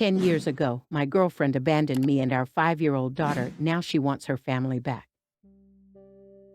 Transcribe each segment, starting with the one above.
10 years ago, my girlfriend abandoned me and our 5-year-old daughter. Now she wants her family back.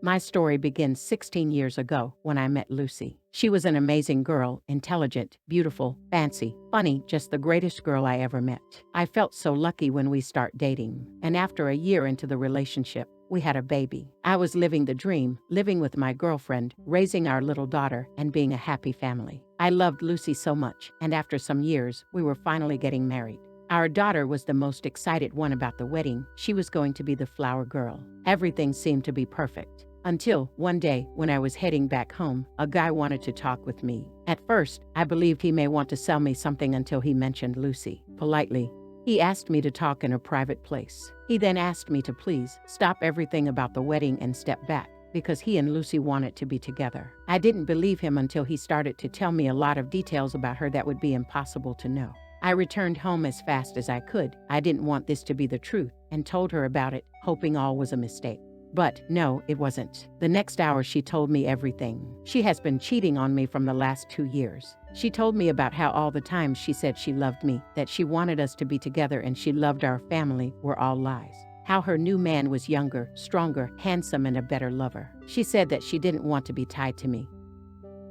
My story begins 16 years ago when I met Lucy. She was an amazing girl, intelligent, beautiful, fancy, funny, just the greatest girl I ever met. I felt so lucky when we start dating, and after a year into the relationship, we had a baby. I was living the dream, living with my girlfriend, raising our little daughter, and being a happy family. I loved Lucy so much, and after some years, we were finally getting married. Our daughter was the most excited one about the wedding. She was going to be the flower girl. Everything seemed to be perfect. Until one day, when I was heading back home, a guy wanted to talk with me. At first, I believed he may want to sell me something until he mentioned Lucy. Politely, he asked me to talk in a private place. He then asked me to please stop everything about the wedding and step back, because he and Lucy wanted to be together. I didn't believe him until he started to tell me a lot of details about her that would be impossible to know. I returned home as fast as I could. I didn't want this to be the truth, and told her about it, hoping all was a mistake. But no, it wasn't. The next hour she told me everything. She has been cheating on me from the last 2 years. She told me about how all the times she said she loved me, that she wanted us to be together and she loved our family, were all lies. How her new man was younger, stronger, handsome, and a better lover. She said that she didn't want to be tied to me.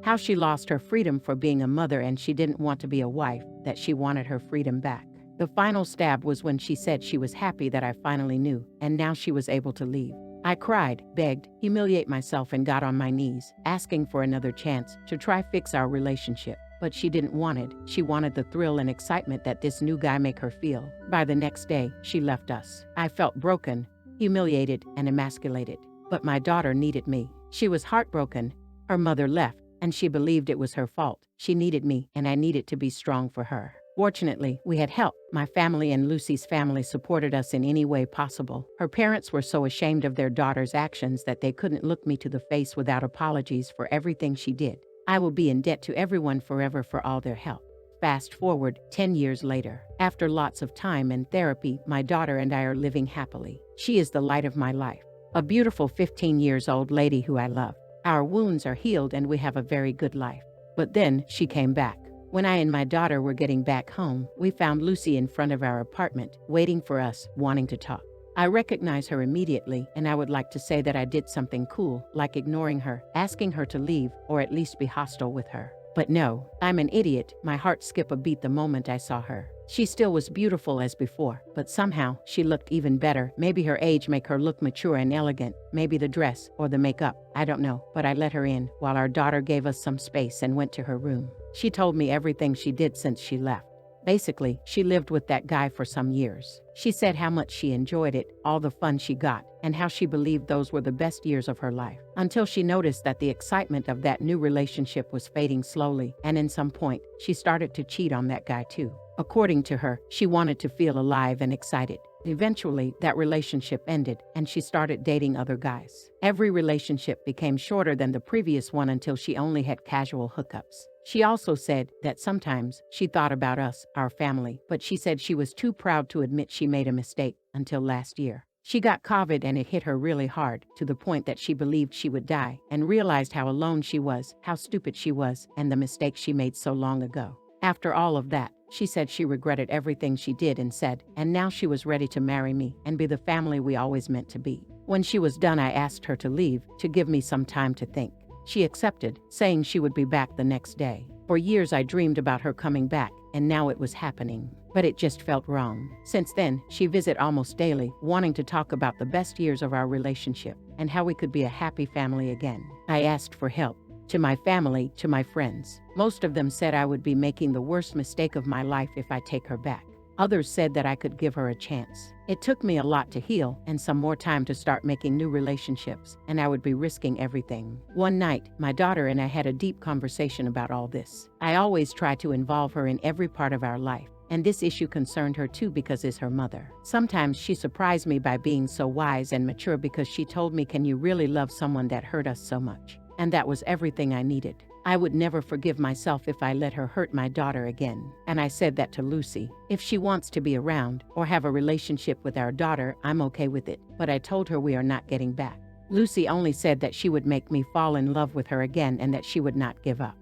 How she lost her freedom for being a mother and she didn't want to be a wife, that she wanted her freedom back. The final stab was when she said she was happy that I finally knew, and now she was able to leave. I cried, begged, humiliate myself, and got on my knees, asking for another chance to try fix our relationship. But she didn't want it. She wanted the thrill and excitement that this new guy make her feel. By the next day, she left us. I felt broken, humiliated, and emasculated. But my daughter needed me. She was heartbroken. Her mother left, and she believed it was her fault. She needed me, and I needed to be strong for her. Fortunately, we had help. My family and Lucy's family supported us in any way possible. Her parents were so ashamed of their daughter's actions that they couldn't look me to the face without apologies for everything she did. I will be in debt to everyone forever for all their help. Fast forward 10 years later. After lots of time and therapy, my daughter and I are living happily. She is the light of my life. A beautiful 15-year-old lady who I love. Our wounds are healed and we have a very good life. But then she came back. When I and my daughter were getting back home, we found Lucy in front of our apartment, waiting for us, wanting to talk. I recognized her immediately, and I would like to say that I did something cool, like ignoring her, asking her to leave, or at least be hostile with her. But no, I'm an idiot. My heart skipped a beat the moment I saw her. She still was beautiful as before, but somehow she looked even better. Maybe her age make her look mature and elegant. Maybe the dress or the makeup. I don't know, but I let her in while our daughter gave us some space and went to her room. She told me everything she did since she left. Basically, she lived with that guy for some years. She said how much she enjoyed it, all the fun she got, and how she believed those were the best years of her life. Until she noticed that the excitement of that new relationship was fading slowly, and in some point, she started to cheat on that guy too. According to her, she wanted to feel alive and excited. Eventually, that relationship ended, and she started dating other guys. Every relationship became shorter than the previous one until she only had casual hookups. She also said that sometimes she thought about us, our family, but she said she was too proud to admit she made a mistake until last year. She got COVID and it hit her really hard, to the point that she believed she would die, and realized how alone she was, how stupid she was, and the mistake she made so long ago. After all of that, she said she regretted everything she did and said, and now she was ready to marry me and be the family we always meant to be. When she was done, I asked her to leave, to give me some time to think. She accepted, saying she would be back the next day. For years I dreamed about her coming back, and now it was happening. But it just felt wrong. Since then, she visits almost daily, wanting to talk about the best years of our relationship and how we could be a happy family again. I asked for help. To my family, to my friends. Most of them said I would be making the worst mistake of my life if I take her back. Others said that I could give her a chance. It took me a lot to heal and some more time to start making new relationships, and I would be risking everything. One night, my daughter and I had a deep conversation about all this. I always try to involve her in every part of our life, and this issue concerned her too because is her mother. Sometimes she surprised me by being so wise and mature because she told me, "Can you really love someone that hurt us so much?" And that was everything I needed. I would never forgive myself if I let her hurt my daughter again. And I said that to Lucy. If she wants to be around or have a relationship with our daughter, I'm okay with it. But I told her we are not getting back. Lucy only said that she would make me fall in love with her again and that she would not give up.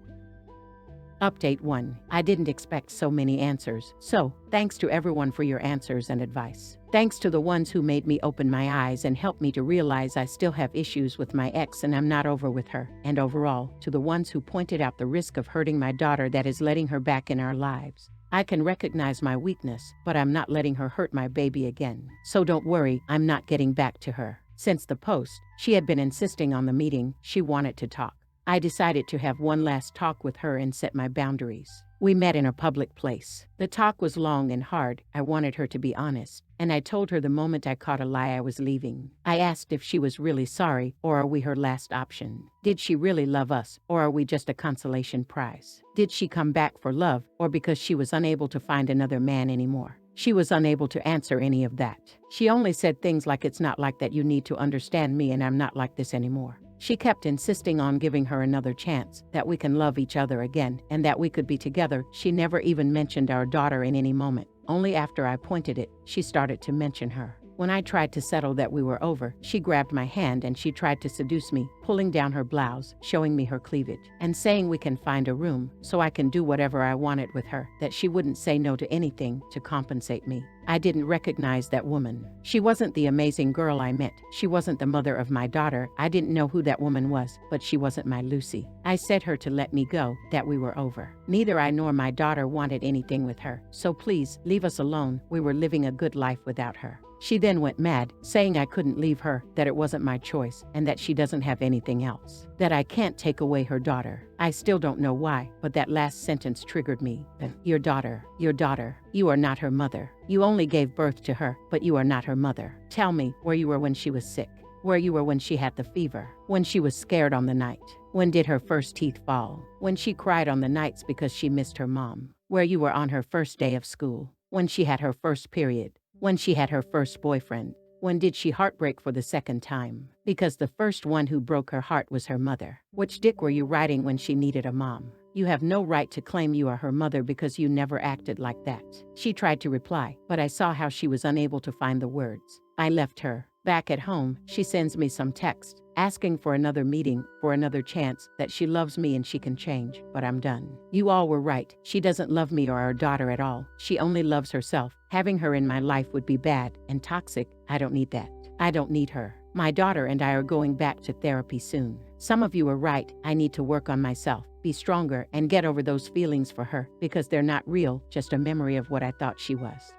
Update 1. I didn't expect so many answers, so thanks to everyone for your answers and advice. Thanks to the ones who made me open my eyes and helped me to realize I still have issues with my ex and I'm not over with her. And overall, to the ones who pointed out the risk of hurting my daughter that is letting her back in our lives. I can recognize my weakness, but I'm not letting her hurt my baby again. So don't worry, I'm not getting back to her. Since the post, she had been insisting on the meeting. She wanted to talk. I decided to have one last talk with her and set my boundaries. We met in a public place. The talk was long and hard. I wanted her to be honest, and I told her the moment I caught a lie I was leaving. I asked if she was really sorry, or are we her last option? Did she really love us, or are we just a consolation prize? Did she come back for love, or because she was unable to find another man anymore? She was unable to answer any of that. She only said things like, "It's not like that, you need to understand me and I'm not like this anymore." She kept insisting on giving her another chance, that we can love each other again, and that we could be together. She never even mentioned our daughter in any moment. Only after I pointed it, she started to mention her. When I tried to settle that we were over, she grabbed my hand and she tried to seduce me, pulling down her blouse, showing me her cleavage, and saying we can find a room so I can do whatever I wanted with her, that she wouldn't say no to anything to compensate me. I didn't recognize that woman. She wasn't the amazing girl I met. She wasn't the mother of my daughter. I didn't know who that woman was, but she wasn't my Lucy. I said her to let me go, that we were over. Neither I nor my daughter wanted anything with her, so please, leave us alone. We were living a good life without her. She then went mad, saying I couldn't leave her, that it wasn't my choice, and that she doesn't have anything else. That I can't take away her daughter. I still don't know why, but that last sentence triggered me. Your daughter, you are not her mother. You only gave birth to her, but you are not her mother. Tell me where you were when she was sick. Where you were when she had the fever. When she was scared on the night. When did her first teeth fall? When she cried on the nights because she missed her mom. Where you were on her first day of school. When she had her first period. When she had her first boyfriend. When did she heartbreak for the second time? Because the first one who broke her heart was her mother. Which dick were you riding when she needed a mom? You have no right to claim you are her mother because you never acted like that. She tried to reply, but I saw how she was unable to find the words. I left her. Back at home, she sends me some text, asking for another meeting, for another chance, that she loves me and she can change, but I'm done. You all were right. She doesn't love me or our daughter at all. She only loves herself. Having her in my life would be bad and toxic. I don't need that. I don't need her. My daughter and I are going back to therapy soon. Some of you are right. I need to work on myself, be stronger, and get over those feelings for her, because they're not real, just a memory of what I thought she was.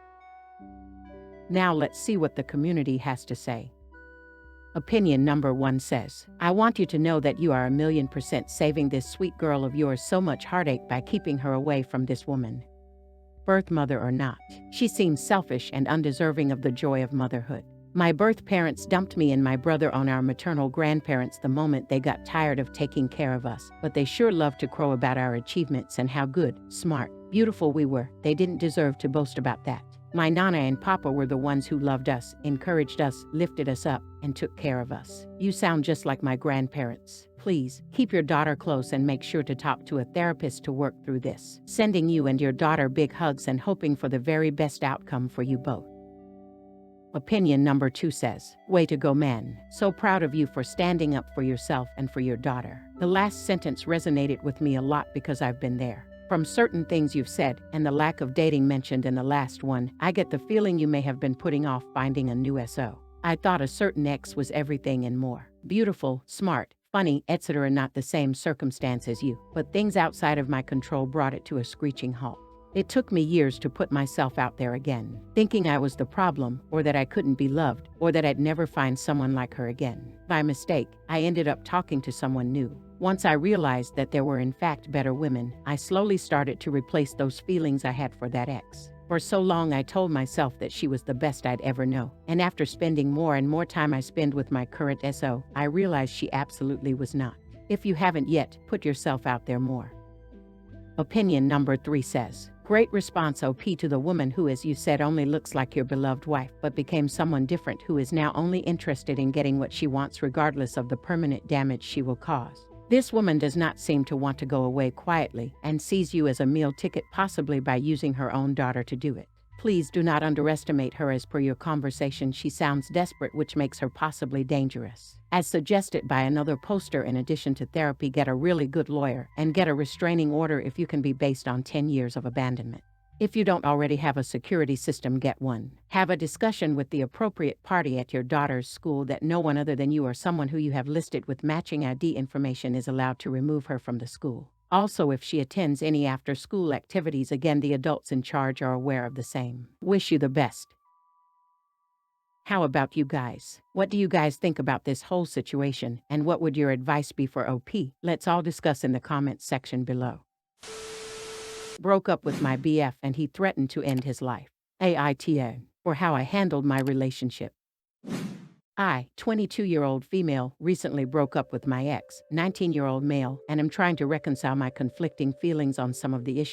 Now let's see what the community has to say. Opinion number 1 says, I want you to know that you are 1,000,000% saving this sweet girl of yours so much heartache by keeping her away from this woman. Birth mother or not, she seems selfish and undeserving of the joy of motherhood. My birth parents dumped me and my brother on our maternal grandparents the moment they got tired of taking care of us, but they sure loved to crow about our achievements and how good, smart, beautiful we were. They didn't deserve to boast about that. My Nana and Papa were the ones who loved us, encouraged us, lifted us up, and took care of us. You sound just like my grandparents. Please, keep your daughter close and make sure to talk to a therapist to work through this. Sending you and your daughter big hugs and hoping for the very best outcome for you both. Opinion number 2 says, way to go, man. So proud of you for standing up for yourself and for your daughter. The last sentence resonated with me a lot because I've been there. From certain things you've said, and the lack of dating mentioned in the last one, I get the feeling you may have been putting off finding a new SO. I thought a certain ex was everything and more. Beautiful, smart, funny, etc. Not the same circumstance as you, but things outside of my control brought it to a screeching halt. It took me years to put myself out there again, thinking I was the problem, or that I couldn't be loved, or that I'd never find someone like her again. By mistake, I ended up talking to someone new. Once I realized that there were in fact better women, I slowly started to replace those feelings I had for that ex. For so long I told myself that she was the best I'd ever know, and after spending more and more time I spend with my current SO, I realized she absolutely was not. If you haven't yet, put yourself out there more. Opinion number 3 says, great response OP to the woman who, as you said, only looks like your beloved wife, but became someone different who is now only interested in getting what she wants regardless of the permanent damage she will cause. This woman does not seem to want to go away quietly and sees you as a meal ticket, possibly by using her own daughter to do it. Please do not underestimate her. As per your conversation, she sounds desperate, which makes her possibly dangerous. As suggested by another poster, in addition to therapy, get a really good lawyer and get a restraining order if you can be, based on 10 years of abandonment. If you don't already have a security system, get one. Have a discussion with the appropriate party at your daughter's school that no one other than you or someone who you have listed with matching ID information is allowed to remove her from the school. Also, if she attends any after-school activities, again, the adults in charge are aware of the same. Wish you the best. How about you guys? What do you guys think about this whole situation, and what would your advice be for OP? Let's all discuss in the comments section below. Broke up with my BF and he threatened to end his life. AITA, or how I handled my relationship. I, 22-year-old female, recently broke up with my ex, 19-year-old male, and am trying to reconcile my conflicting feelings on some of the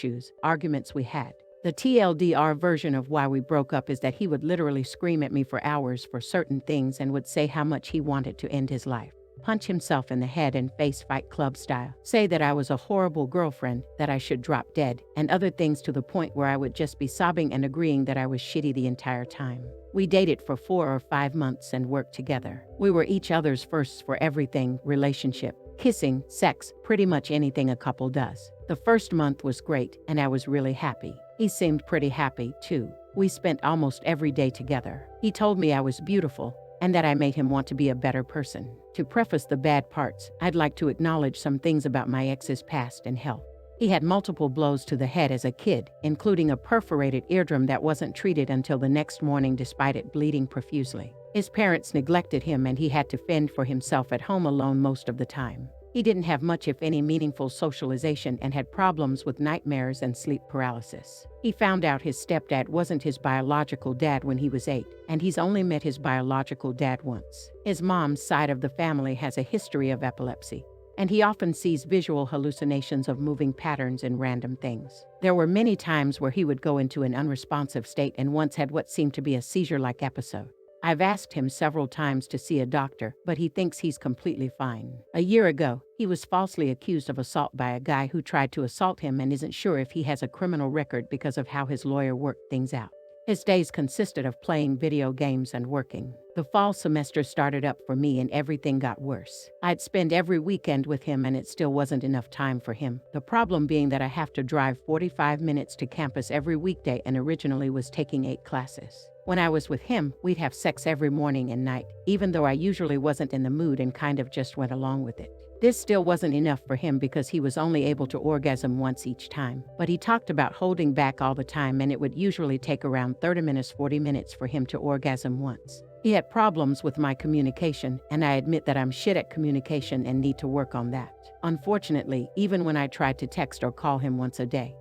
arguments we had. The TLDR version of why we broke up is that he would literally scream at me for hours for certain things and would say how much he wanted to end his life, punch himself in the head and face Fight Club style, say that I was a horrible girlfriend, that I should drop dead, and other things, to the point where I would just be sobbing and agreeing that I was shitty the entire time. We dated for 4 or 5 months and worked together. We were each other's firsts for everything: relationship, kissing, sex, pretty much anything a couple does. The first month was great, and I was really happy. He seemed pretty happy, too. We spent almost every day together. He told me I was beautiful, and that I made him want to be a better person. To preface the bad parts, I'd like to acknowledge some things about my ex's past and health. He had multiple blows to the head as a kid, including a perforated eardrum that wasn't treated until the next morning despite it bleeding profusely. His parents neglected him and he had to fend for himself at home alone most of the time. He didn't have much, if any, meaningful socialization and had problems with nightmares and sleep paralysis. He found out his stepdad wasn't his biological dad when he was 8, and he's only met his biological dad once. His mom's side of the family has a history of epilepsy, and he often sees visual hallucinations of moving patterns and random things. There were many times where he would go into an unresponsive state and once had what seemed to be a seizure-like episode. I've asked him several times to see a doctor, but he thinks he's completely fine. A year ago, he was falsely accused of assault by a guy who tried to assault him and isn't sure if he has a criminal record because of how his lawyer worked things out. His days consisted of playing video games and working. The fall semester started up for me and everything got worse. I'd spend every weekend with him and it still wasn't enough time for him. The problem being that I have to drive 45 minutes to campus every weekday and originally was taking 8 classes. When I was with him, we'd have sex every morning and night, even though I usually wasn't in the mood and kind of just went along with it. This still wasn't enough for him because he was only able to orgasm once each time. But he talked about holding back all the time and it would usually take around 30 minutes, 40 minutes for him to orgasm once. He had problems with my communication, and I admit that I'm shit at communication and need to work on that. Unfortunately, even when I tried to text or call him once a day,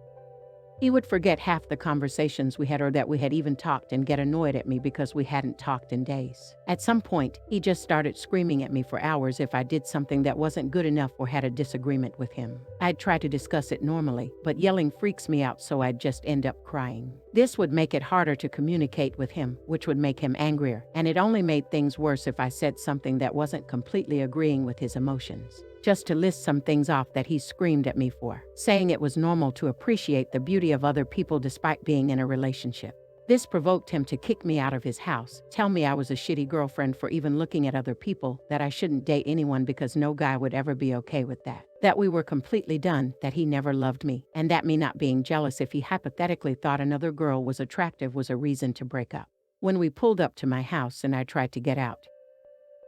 he would forget half the conversations we had or that we had even talked and get annoyed at me because we hadn't talked in days. At some point, he just started screaming at me for hours if I did something that wasn't good enough or had a disagreement with him. I'd try to discuss it normally, but yelling freaks me out, so I'd just end up crying. This would make it harder to communicate with him, which would make him angrier, and it only made things worse if I said something that wasn't completely agreeing with his emotions. Just to list some things off that he screamed at me for, saying it was normal to appreciate the beauty of other people despite being in a relationship. This provoked him to kick me out of his house, tell me I was a shitty girlfriend for even looking at other people, that I shouldn't date anyone because no guy would ever be okay with that we were completely done, that he never loved me, and that me not being jealous if he hypothetically thought another girl was attractive was a reason to break up. When we pulled up to my house and I tried to get out,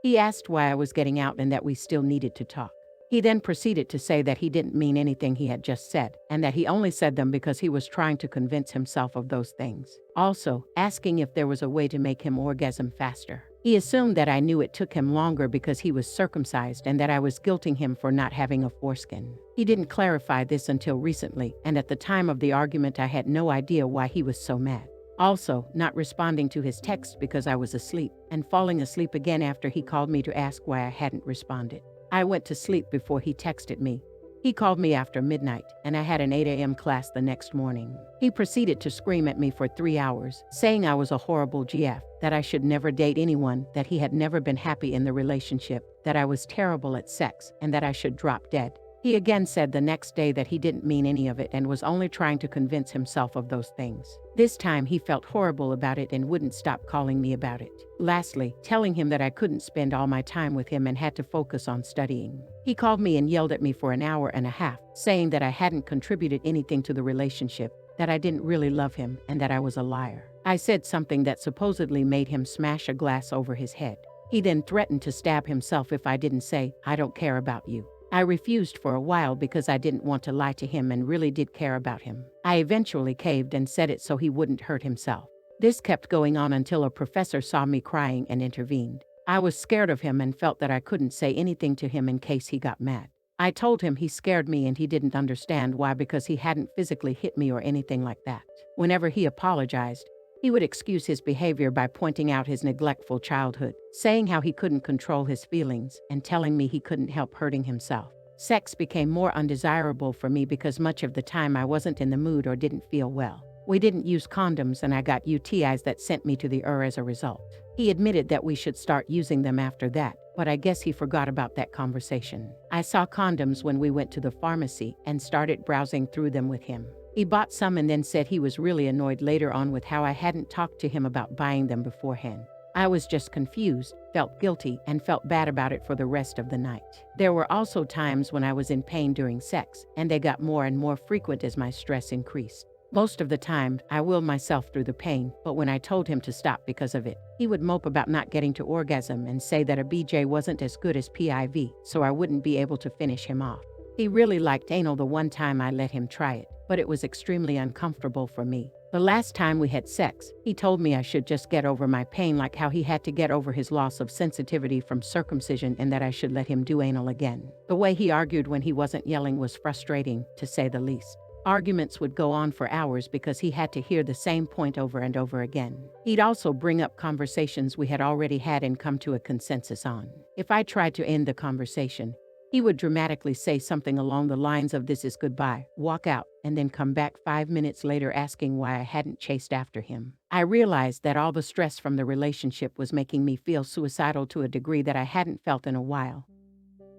he asked why I was getting out and that we still needed to talk. He then proceeded to say that he didn't mean anything he had just said, and that he only said them because he was trying to convince himself of those things. Also, asking if there was a way to make him orgasm faster. He assumed that I knew it took him longer because he was circumcised and that I was guilting him for not having a foreskin. He didn't clarify this until recently, and at the time of the argument I had no idea why he was so mad. Also, not responding to his text because I was asleep, and falling asleep again after he called me to ask why I hadn't responded. I went to sleep before he texted me. He called me after midnight, and I had an 8 a.m. class the next morning. He proceeded to scream at me for 3 hours, saying I was a horrible GF, that I should never date anyone, that he had never been happy in the relationship, that I was terrible at sex, and that I should drop dead. He again said the next day that he didn't mean any of it and was only trying to convince himself of those things. This time he felt horrible about it and wouldn't stop calling me about it. Lastly, telling him that I couldn't spend all my time with him and had to focus on studying. He called me and yelled at me for an hour and a half, saying that I hadn't contributed anything to the relationship, that I didn't really love him, and that I was a liar. I said something that supposedly made him smash a glass over his head. He then threatened to stab himself if I didn't say, "I don't care about you." I refused for a while because I didn't want to lie to him and really did care about him. I eventually caved and said it so he wouldn't hurt himself. This kept going on until a professor saw me crying and intervened. I was scared of him and felt that I couldn't say anything to him in case he got mad. I told him he scared me and he didn't understand why because he hadn't physically hit me or anything like that. Whenever he apologized, he would excuse his behavior by pointing out his neglectful childhood, saying how he couldn't control his feelings, and telling me he couldn't help hurting himself. Sex became more undesirable for me because much of the time I wasn't in the mood or didn't feel well. We didn't use condoms and I got UTIs that sent me to the ER as a result. He admitted that we should start using them after that, but I guess he forgot about that conversation. I saw condoms when we went to the pharmacy and started browsing through them with him. He bought some and then said he was really annoyed later on with how I hadn't talked to him about buying them beforehand. I was just confused, felt guilty, and felt bad about it for the rest of the night. There were also times when I was in pain during sex, and they got more and more frequent as my stress increased. Most of the time, I willed myself through the pain, but when I told him to stop because of it, he would mope about not getting to orgasm and say that a BJ wasn't as good as PIV, so I wouldn't be able to finish him off. He really liked anal the one time I let him try it, but it was extremely uncomfortable for me. The last time we had sex, he told me I should just get over my pain like how he had to get over his loss of sensitivity from circumcision and that I should let him do anal again. The way he argued when he wasn't yelling was frustrating, to say the least. Arguments would go on for hours because he had to hear the same point over and over again. He'd also bring up conversations we had already had and come to a consensus on. If I tried to end the conversation, he would dramatically say something along the lines of "This is goodbye," walk out, and then come back 5 minutes later asking why I hadn't chased after him. I realized that all the stress from the relationship was making me feel suicidal to a degree that I hadn't felt in a while,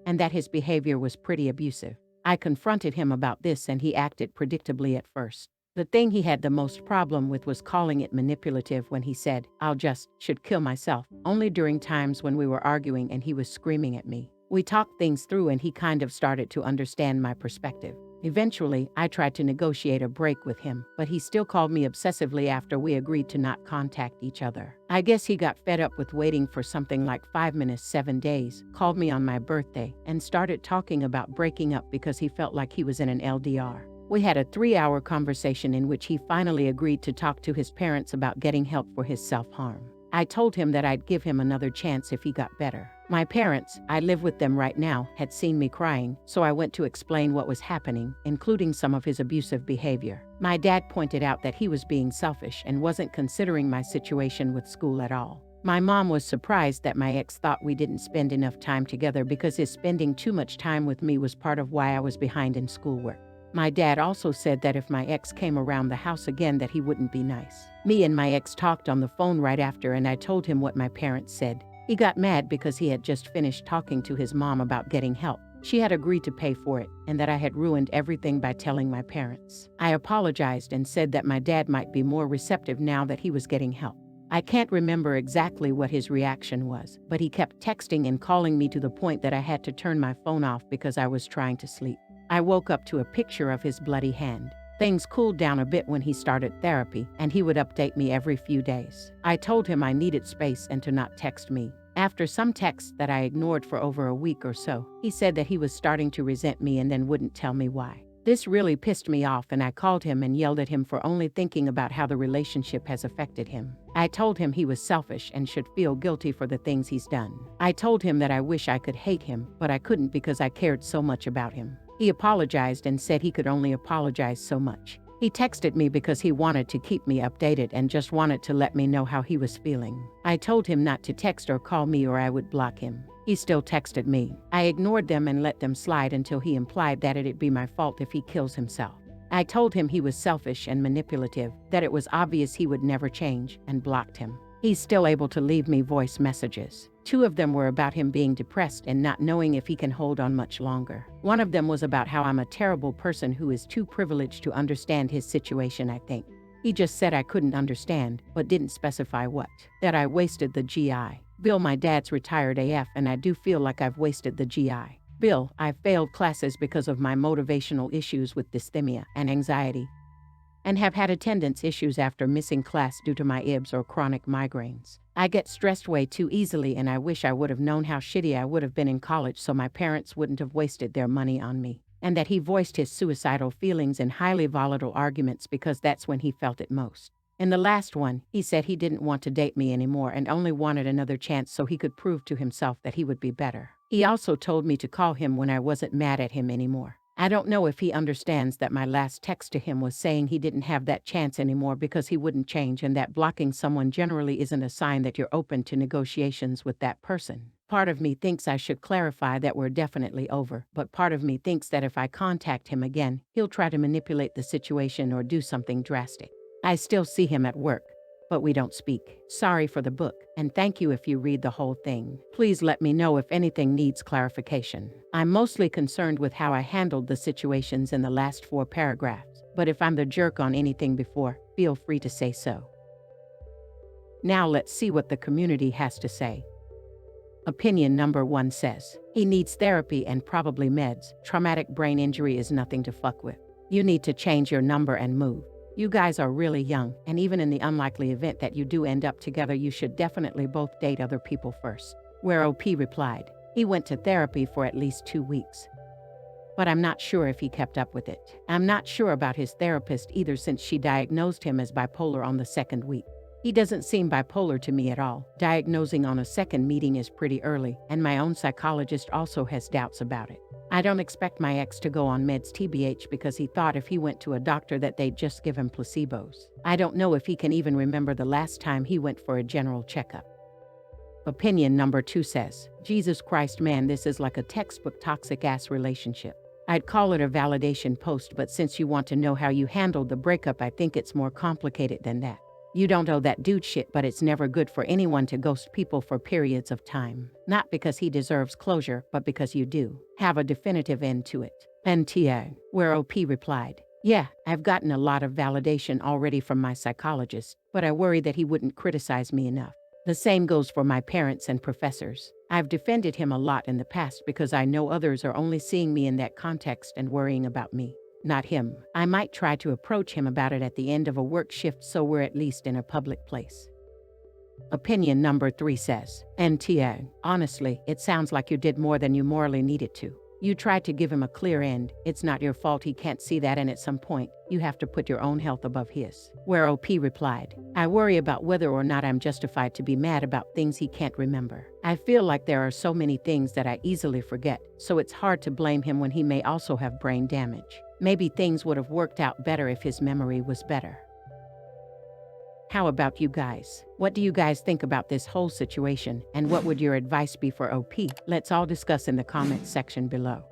and that his behavior was pretty abusive. I confronted him about this and he acted predictably at first. The thing he had the most problem with was calling it manipulative when he said, should kill myself," only during times when we were arguing and he was screaming at me. We talked things through and he kind of started to understand my perspective. Eventually, I tried to negotiate a break with him, but he still called me obsessively after we agreed to not contact each other. I guess he got fed up with waiting for something like 5 minutes 7 days, called me on my birthday, and started talking about breaking up because he felt like he was in an LDR. We had a 3-hour conversation in which he finally agreed to talk to his parents about getting help for his self-harm. I told him that I'd give him another chance if he got better. My parents, I live with them right now, had seen me crying, so I went to explain what was happening, including some of his abusive behavior. My dad pointed out that he was being selfish and wasn't considering my situation with school at all. My mom was surprised that my ex thought we didn't spend enough time together because his spending too much time with me was part of why I was behind in schoolwork. My dad also said that if my ex came around the house again that he wouldn't be nice. Me and my ex talked on the phone right after and I told him what my parents said. He got mad because he had just finished talking to his mom about getting help. She had agreed to pay for it and that I had ruined everything by telling my parents. I apologized and said that my dad might be more receptive now that he was getting help. I can't remember exactly what his reaction was, but he kept texting and calling me to the point that I had to turn my phone off because I was trying to sleep. I woke up to a picture of his bloody hand. Things cooled down a bit when he started therapy, and he would update me every few days. I told him I needed space and to not text me. After some texts that I ignored for over a week or so, he said that he was starting to resent me and then wouldn't tell me why. This really pissed me off and I called him and yelled at him for only thinking about how the relationship has affected him. I told him he was selfish and should feel guilty for the things he's done. I told him that I wish I could hate him, but I couldn't because I cared so much about him. He apologized and said he could only apologize so much. He texted me because he wanted to keep me updated and just wanted to let me know how he was feeling. I told him not to text or call me or I would block him. He still texted me. I ignored them and let them slide until he implied that it'd be my fault if he kills himself. I told him he was selfish and manipulative, that it was obvious he would never change, and blocked him. He's still able to leave me voice messages. 2 of them were about him being depressed and not knowing if he can hold on much longer. One of them was about how I'm a terrible person who is too privileged to understand his situation, I think. He just said I couldn't understand, but didn't specify what. That I wasted the GI. Bill, my dad's retired AF and I do feel like I've wasted the GI. Bill, I failed classes because of my motivational issues with dysthymia and anxiety, and have had attendance issues after missing class due to my IBS or chronic migraines. I get stressed way too easily and I wish I would have known how shitty I would have been in college so my parents wouldn't have wasted their money on me. And that he voiced his suicidal feelings in highly volatile arguments because that's when he felt it most. In the last one, he said he didn't want to date me anymore and only wanted another chance so he could prove to himself that he would be better. He also told me to call him when I wasn't mad at him anymore. I don't know if he understands that my last text to him was saying he didn't have that chance anymore because he wouldn't change and that blocking someone generally isn't a sign that you're open to negotiations with that person. Part of me thinks I should clarify that we're definitely over, but part of me thinks that if I contact him again, he'll try to manipulate the situation or do something drastic. I still see him at work, but we don't speak. Sorry for the book, and thank you if you read the whole thing. Please let me know if anything needs clarification. I'm mostly concerned with how I handled the situations in the last 4 paragraphs, but if I'm the jerk on anything before, feel free to say so. Now let's see what the community has to say. Opinion number 1 says, he needs therapy and probably meds. Traumatic brain injury is nothing to fuck with. You need to change your number and move. You guys are really young, and even in the unlikely event that you do end up together, you should definitely both date other people first. Where OP replied, he went to therapy for at least 2 weeks. But I'm not sure if he kept up with it. I'm not sure about his therapist either since she diagnosed him as bipolar on the 2nd week. He doesn't seem bipolar to me at all. Diagnosing on a 2nd meeting is pretty early, and my own psychologist also has doubts about it. I don't expect my ex to go on meds TBH because he thought if he went to a doctor that they'd just give him placebos. I don't know if he can even remember the last time he went for a general checkup. Opinion number 2 says, Jesus Christ man, this is like a textbook toxic-ass relationship. I'd call it a validation post, but since you want to know how you handled the breakup, I think it's more complicated than that. You don't owe that dude shit, but it's never good for anyone to ghost people for periods of time. Not because he deserves closure, but because you do. Have a definitive end to it. NTA, where OP replied, yeah, I've gotten a lot of validation already from my psychologist, but I worry that he wouldn't criticize me enough. The same goes for my parents and professors. I've defended him a lot in the past because I know others are only seeing me in that context and worrying about me. Not him. I might try to approach him about it at the end of a work shift so we're at least in a public place. Opinion number 3 says, NTA, honestly, it sounds like you did more than you morally needed to. You tried to give him a clear end. It's not your fault he can't see that, and at some point, you have to put your own health above his. Where OP replied, I worry about whether or not I'm justified to be mad about things he can't remember. I feel like there are so many things that I easily forget, so it's hard to blame him when he may also have brain damage. Maybe things would have worked out better if his memory was better. How about you guys? What do you guys think about this whole situation, and what would your advice be for OP? Let's all discuss in the comments section below.